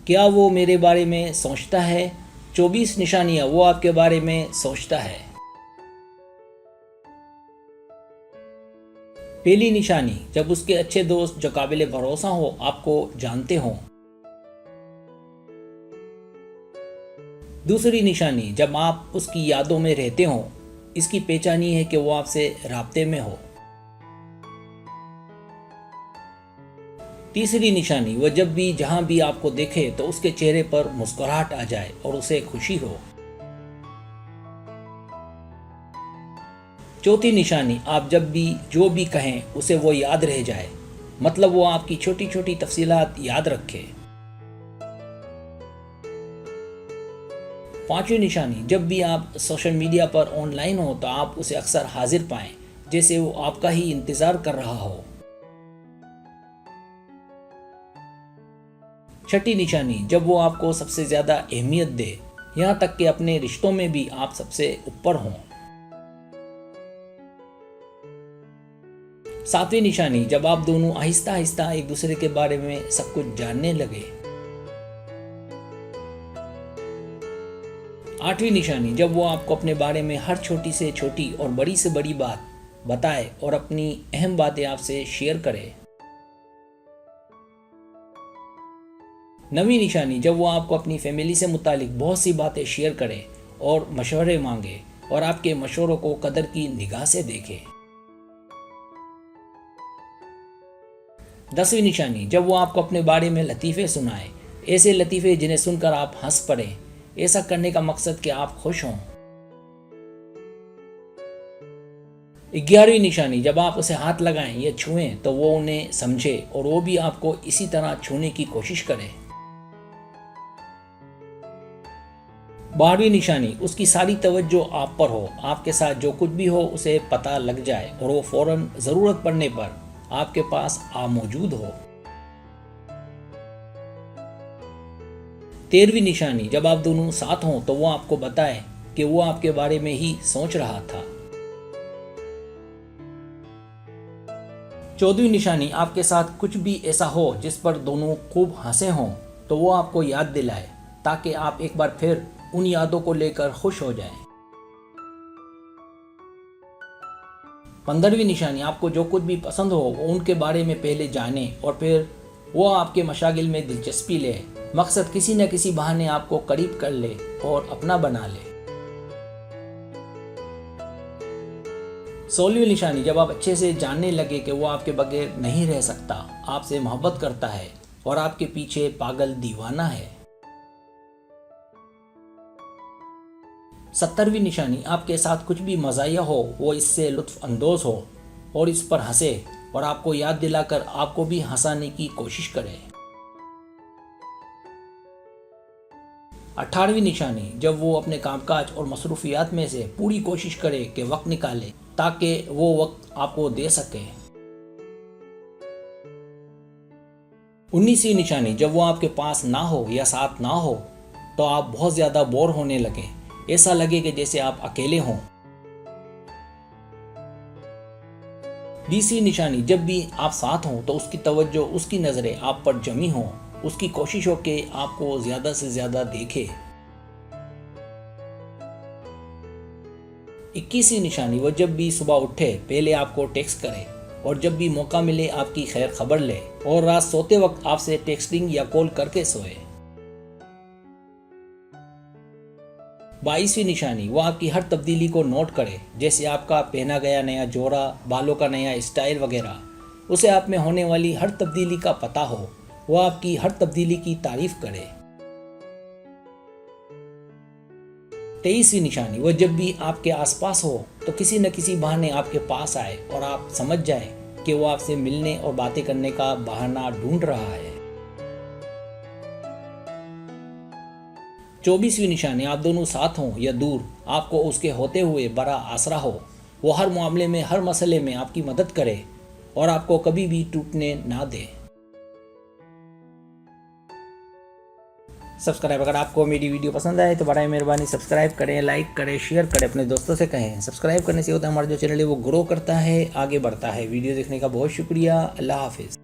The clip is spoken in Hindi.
क्या वो मेरे बारे में सोचता है? 24 निशानियां वो आपके बारे में सोचता है। पहली निशानी, जब उसके अच्छे दोस्त जो काबिल भरोसा हो आपको जानते हों। दूसरी निशानी, जब आप उसकी यादों में रहते हों। इसकी पहचानी है कि वो आपसे राब्ते में हो। तीसरी निशानी, वह जब भी जहां भी आपको देखे तो उसके चेहरे पर मुस्कुराहट आ जाए और उसे खुशी हो। चौथी निशानी, आप जब भी जो भी कहें उसे वो याद रह जाए, मतलब वो आपकी छोटी छोटी तफसीलात याद रखे। पांचवी निशानी, जब भी आप सोशल मीडिया पर ऑनलाइन हो तो आप उसे अक्सर हाजिर पाएं, जैसे वो आपका ही इंतजार कर रहा हो। छठी निशानी, जब वो आपको सबसे ज्यादा अहमियत दे, यहां तक कि अपने रिश्तों में भी आप सबसे ऊपर हों। सातवीं निशानी, जब आप दोनों आहिस्ता आहिस्ता एक दूसरे के बारे में सब कुछ जानने लगे। आठवीं निशानी, जब वो आपको अपने बारे में हर छोटी से छोटी और बड़ी से बड़ी बात बताए और अपनी अहम बातें आपसे शेयर करे। नवीं निशानी, जब वो आपको अपनी फैमिली से मुतालिक बहुत सी बातें शेयर करे और मशवरे मांगे और आपके मशवरों को कदर की निगाह से देखे। 10वीं निशानी, जब वो आपको अपने बारे में लतीफ़े सुनाए, ऐसे लतीफ़े जिन्हें सुनकर आप हंस पड़े, ऐसा करने का मकसद कि आप खुश हों। 11वीं निशानी, जब आप उसे हाथ लगाएं या छुएं तो वो उन्हें समझे और वो भी आपको इसी तरह छूने की कोशिश करे। 12वीं निशानी, उसकी सारी तवज्जो आप पर हो, आपके साथ जो कुछ भी हो उसे पता लग जाए और वो फौरन ज़रूरत पड़ने पर आपके पास मौजूद हो। 13वीं निशानी, जब आप दोनों साथ हों तो वो आपको बताए कि वो आपके बारे में ही सोच रहा था। 14वीं निशानी, आपके साथ कुछ भी ऐसा हो जिस पर दोनों खूब हंसे हों तो वो आपको याद दिलाए, ताकि आप एक बार फिर उन यादों को लेकर खुश हो जाएं। 15वीं निशानी, आपको जो कुछ भी पसंद हो वो उनके बारे में पहले जाने और फिर वो आपके मशागिल में दिलचस्पी ले, मकसद किसी न किसी बहाने आपको करीब कर ले और अपना बना ले। 16वीं निशानी, जब आप अच्छे से जानने लगे कि वो आपके बगैर नहीं रह सकता, आपसे मोहब्बत करता है और आपके पीछे पागल दीवाना है। 70वीं निशानी, आपके साथ कुछ भी मज़ाहिया हो वो इससे लुत्फ़ अंदोज़ हो और इस पर हंसे और आपको याद दिलाकर आपको भी हंसाने की कोशिश करे। 18वीं निशानी, जब वो अपने कामकाज और मसरूफियात में से पूरी कोशिश करे कि वक्त निकाले ताकि वो वक्त आपको दे सके। 19वीं निशानी, जब वो आपके पास ना हो या साथ ना हो तो आप बहुत ज़्यादा बोर होने लगे, ऐसा लगे कि जैसे आप अकेले हों। 20वीं निशानी, जब भी आप साथ हों तो उसकी तवज्जो, उसकी नज़रें आप पर जमी हों, उसकी कोशिश हो कि आपको ज़्यादा से ज़्यादा देखे। 21वीं निशानी, वो जब भी सुबह उठे पहले आपको टेक्स्ट करे और जब भी मौका मिले आपकी खैर खबर ले और रात सोते वक्त आपसे टेक्सटिंग या कॉल करके सोए। 22वीं निशानी, वो आपकी हर तब्दीली को नोट करे, जैसे आपका पहना गया नया जोड़ा, बालों का नया स्टाइल वगैरह, उसे आप में होने वाली हर तब्दीली का पता हो, वो आपकी हर तब्दीली की तारीफ करे। 23वीं निशानी, वो जब भी आपके आसपास हो तो किसी न किसी बहाने आपके पास आए और आप समझ जाए कि वो आपसे मिलने और बातें करने का बहाना ढूंढ रहा है। 24वीं निशानी, आप दोनों साथ हों या दूर, आपको उसके होते हुए बड़ा आसरा हो, वो हर मामले में, हर मसले में आपकी मदद करे और आपको कभी भी टूटने ना दे। सब्सक्राइब, अगर आपको मेरी वीडियो पसंद आए तो बड़ी मेहरबानी सब्सक्राइब करें, लाइक करें, शेयर करें, अपने दोस्तों से कहें। सब्सक्राइब करने से होता है हमारा जो चैनल है वो ग्रो करता है, आगे बढ़ता है। वीडियो देखने का बहुत शुक्रिया। अल्लाह हाफिज़।